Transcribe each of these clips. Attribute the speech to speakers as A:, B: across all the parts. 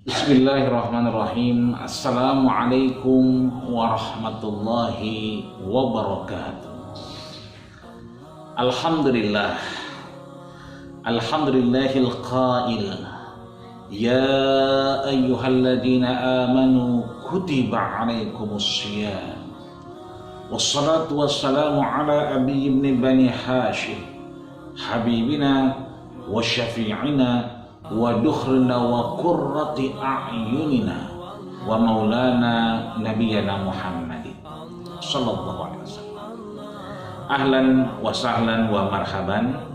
A: Bismillahirrahmanirrahim. Assalamualaikum warahmatullahi wabarakatuh. Alhamdulillah. Alhamdulillahil qail. Ya ayyuhalladzina amanu kutiba alaikumus syiyam. Wassalatu wassalamu ala abi ibn bani Hashim. Habibina wa syafi'ina wa dukhrina wa qurrati a'yunina wa maulana nabiyana Muhammadin sallallahu alaihi wasallam. Ahlan wa sahlan wa marhaban.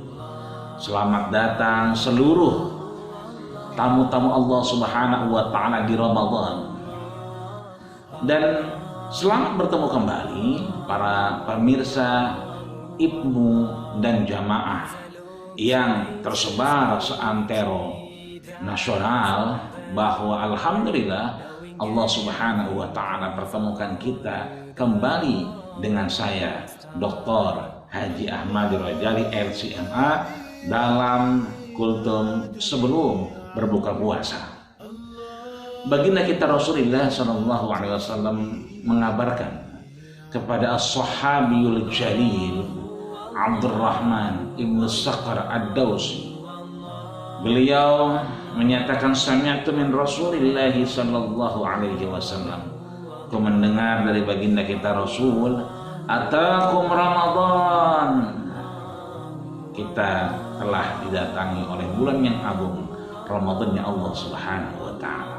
A: Selamat datang seluruh tamu-tamu Allah Subhanahu wa taala di Ramadan. Dan selamat bertemu kembali para pemirsa Ibnu dan jamaah yang tersebar seantero nasional, bahwa alhamdulillah Allah Subhanahu wa taala pertemukan kita kembali dengan saya Dr. Haji Ahmad Rajali LCMA dalam kultum sebelum berbuka puasa. Baginda kita Rasulullah sallallahu alaihi wasallam mengabarkan kepada as-sahabiyul jalil Abdurrahman ibn Sakhar ad-Dawsi. Beliau menyatakan sami'tu min Rasulillah sallallahu alaihi wasallam. Aku mendengar dari baginda kita Rasul, atakum Ramadan. Kita telah didatangi oleh bulan yang agung, Ramadannya Allah Subhanahu wa taala.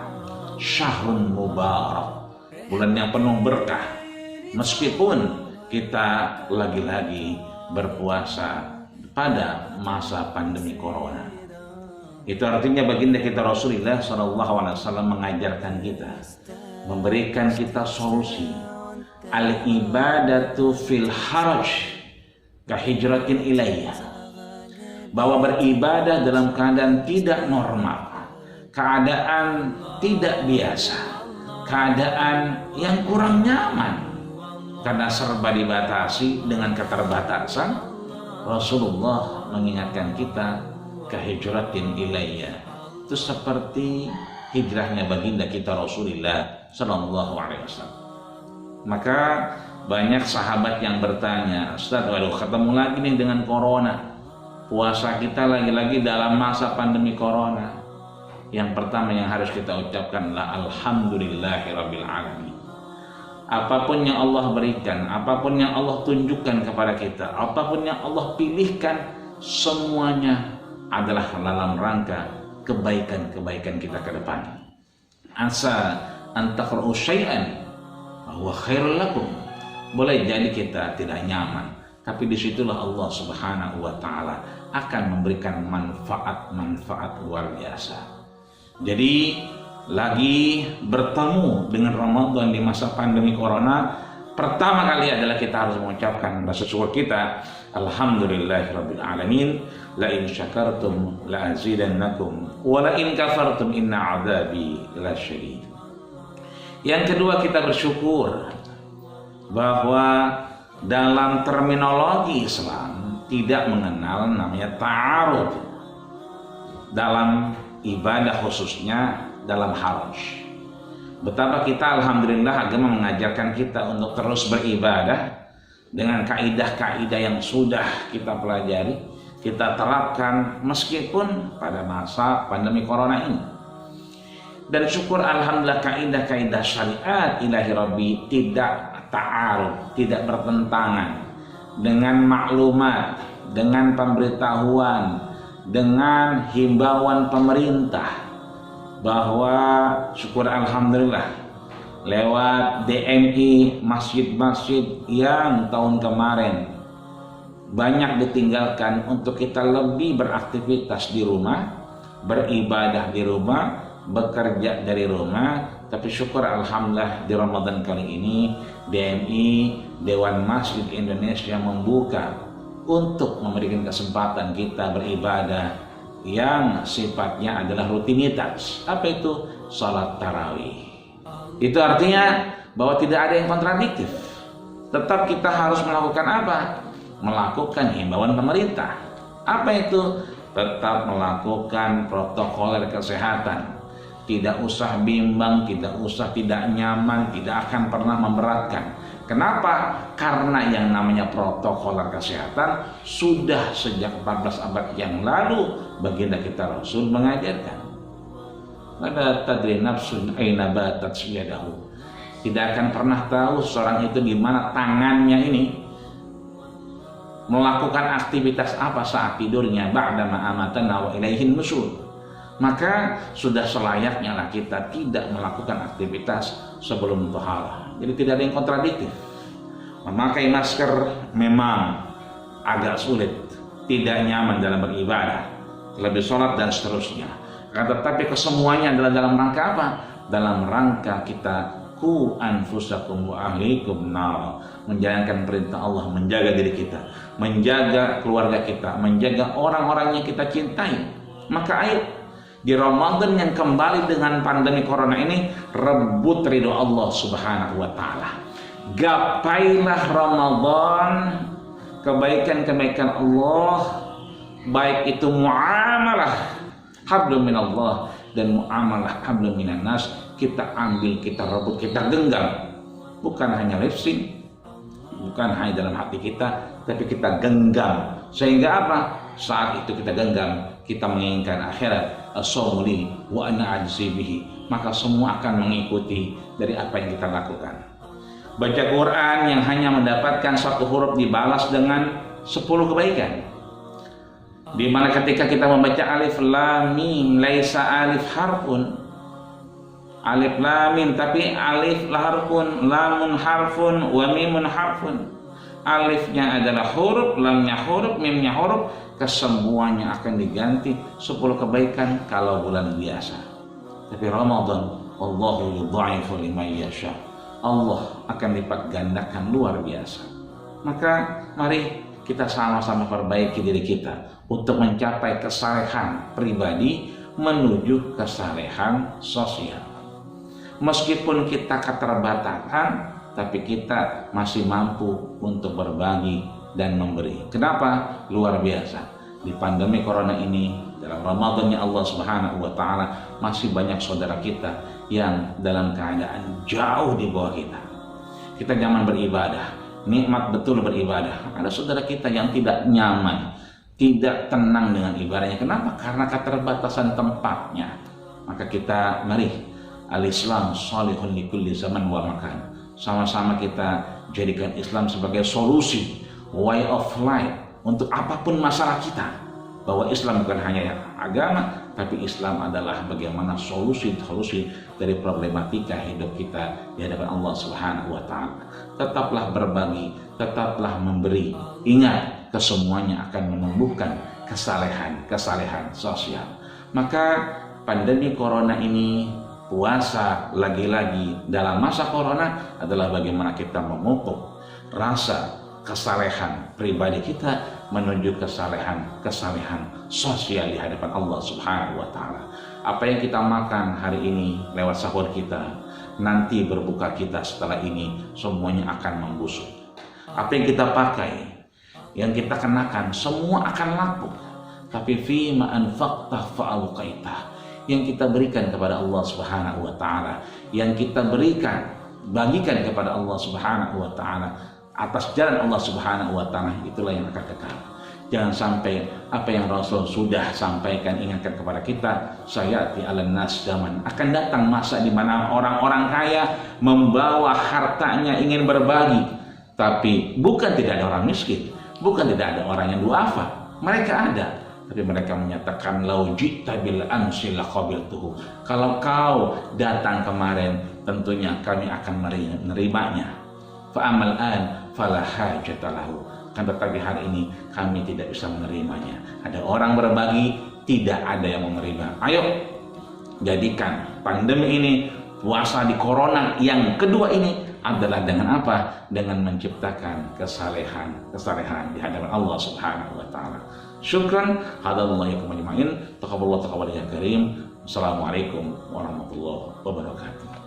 A: Syahrun mubarak, bulan yang penuh berkah. Meskipun kita lagi-lagi berpuasa pada masa pandemi corona. Itu artinya baginda kita Rasulullah SAW mengajarkan kita, memberikan kita solusi. Al-ibadatu fil haraj kahijratin ilayya. Bahwa beribadah dalam keadaan tidak normal, keadaan tidak biasa, keadaan yang kurang nyaman, karena serba dibatasi dengan keterbatasan. Rasulullah mengingatkan kita kahijratin ilayya, itu seperti hijrahnya baginda kita Rasulullah sallallahu alaihi wasallam. Maka banyak sahabat yang bertanya, Ustaz, waduh ketemu lagi nih dengan corona, puasa kita lagi-lagi dalam masa pandemi corona. Yang pertama yang harus kita ucapkan adalah alhamdulillahirabbil alamin. Apapun yang Allah berikan, apapun yang Allah tunjukkan kepada kita, apapun yang Allah pilihkan, semuanya adalah dalam rangka kebaikan-kebaikan kita ke depan. Asa antakra'u syai'an wa khairul lakum. Boleh jadi kita tidak nyaman, tapi disitulah Allah Subhanahu wa taala akan memberikan manfaat-manfaat luar biasa. Jadi lagi bertemu dengan Ramadan di masa pandemi corona, pertama kali adalah kita harus mengucapkan rasa syukur kita, alhamdulillahirabbil alamin, la in syakartum la azidannakum wa la in kafartum inna adzabi lasyadid. Yang kedua, kita bersyukur bahwa dalam terminologi Islam tidak mengenal namanya ta'arud dalam ibadah, khususnya dalam haraj. Betapa kita alhamdulillah agama mengajarkan kita untuk terus beribadah dengan kaidah-kaidah yang sudah kita pelajari, kita terapkan meskipun pada masa pandemi corona ini. Dan syukur alhamdulillah kaidah-kaidah syariat ilahi rabbi tidak ta'arud, tidak bertentangan dengan maklumat, dengan pemberitahuan, dengan himbauan pemerintah. Bahwa syukur alhamdulillah lewat DMI masjid-masjid yang tahun kemarin banyak ditinggalkan untuk kita lebih beraktivitas di rumah, beribadah di rumah, bekerja dari rumah. Tapi syukur alhamdulillah di Ramadan kali ini DMI, Dewan Masjid Indonesia, membuka untuk memberikan kesempatan kita beribadah yang sifatnya adalah rutinitas. Apa itu? Salat tarawih. Itu artinya bahwa tidak ada yang kontradiktif. Tetap kita harus melakukan apa? Melakukan himbauan pemerintah. Apa itu? Tetap melakukan protokol kesehatan. tidak usah bimbang, tidak usah tidak nyaman, tidak akan pernah memberatkan. Kenapa? Karena yang namanya protokol kesehatan sudah sejak 14 abad yang lalu baginda kita Rasul mengajarkan. Pada tadri nafsun aina batat yadahu. Tidak akan pernah tahu seorang itu di mana tangannya ini melakukan aktivitas apa saat tidurnya, ba'dama amatana wa ilaihin nusyur. Maka sudah selayaknya lah kita tidak melakukan aktivitas sebelum taharah. Jadi tidak ada yang kontradiktif. Memakai masker memang agak sulit, tidak nyaman dalam beribadah, lebih sholat dan seterusnya. Tetapi kesemuanya adalah dalam rangka apa? Dalam rangka kita ku anfusakum wa ahlikum nar, menjalankan perintah Allah, menjaga diri kita, menjaga keluarga kita, menjaga orang-orang yang kita cintai. Maka ayo di Ramadan yang kembali dengan pandemi corona ini, rebut ridho Allah Subhanahu wa taala. Gapailah Ramadan kebaikan-kebaikan Allah, baik itu muamalah hablum minallah dan muamalah hablum minan nas, kita ambil, kita rebut, kita genggam. Bukan hanya lipsing, bukan hanya dalam hati kita, tapi kita genggam. Sehingga apa? Saat itu kita genggam, kita menginginkan akhirat. As-sawmuli wa ana ajzi bihi. Maka semua akan mengikuti dari apa yang kita lakukan. Baca Quran yang hanya mendapatkan satu huruf dibalas dengan 10 kebaikan. Di mana ketika kita membaca alif lam mim, laisa alif harfun, alif lam mim, tapi alif harfun, lamun harfun, wa mimun harfun. Alifnya adalah huruf, lamnya huruf, mimnya huruf, kesemuanya akan diganti 10 kebaikan kalau bulan biasa. Tapi Ramadan, Allahu yudha'ifu liman yasha. Allah akan lipat gandakan luar biasa. Maka mari kita sama-sama perbaiki diri kita untuk mencapai kesalehan pribadi menuju kesalehan sosial. Meskipun kita keterbatasan, tapi kita masih mampu untuk berbagi dan memberi. Kenapa? Luar biasa. Di pandemi corona ini, dalam Ramadannya Allah Subhanahu wa taala, masih banyak saudara kita yang dalam keadaan jauh di bawah kita. Kita nyaman beribadah, nikmat betul beribadah. Ada saudara kita yang tidak nyaman, tidak tenang dengan ibadahnya. Kenapa? Karena keterbatasan tempatnya. Maka kita mari, al-Islam shalihun likulli zaman wa makan. Sama-sama kita jadikan Islam sebagai solusi, way of life untuk apapun masalah kita. Bahwa Islam bukan hanya agama, tapi Islam adalah bagaimana solusi dari problematika hidup kita di hadapan Allah Subhanahu wa taala. Tetaplah berbagi, tetaplah memberi. Ingat, kesemuanya akan menumbuhkan kesalehan sosial. Maka pandemi corona ini, puasa lagi-lagi dalam masa corona adalah bagaimana kita memupuk rasa kesalehan pribadi kita menuju kesalehan sosial di hadapan Allah Subhanahu wa taala. Apa yang kita makan hari ini lewat sahur kita, nanti berbuka kita setelah ini semuanya akan membusuk. Apa yang kita pakai, yang kita kenakan, semua akan lapuk. Tapi fi ma anfaqta fa'alqaita, yang kita berikan kepada Allah Subhanahu wa taala, yang kita bagikan kepada Allah Subhanahu wa taala atas jalan Allah Subhanahu wa taala, itulah yang akan kekal. Jangan sampai apa yang Rasul sudah sampaikan, ingatkan kepada kita, sayati 'alan nas zaman, akan datang masa di mana orang-orang kaya membawa hartanya ingin berbagi, tapi bukan tidak ada orang miskin, bukan tidak ada orang yang duafa, mereka ada. Tapi mereka menyatakan lau ji'ta bil amsi laqabiltuhu. Kalau kau datang kemarin, tentunya kami akan menerimanya. Fa amal an fala hajata lahu. Kan tetapi hari ini kami tidak bisa menerimanya. Ada orang berbagi, tidak ada yang menerima. Ayo jadikan pandemi ini, puasa di corona yang kedua ini adalah dengan apa? Dengan menciptakan kesalehan di hadapan Allah Subhanahu wa taala. Syukran, hadallahi wa ajma'in. Taqabbalallahu taqabbalan ya karim. Assalamualaikum warahmatullahi wabarakatuh.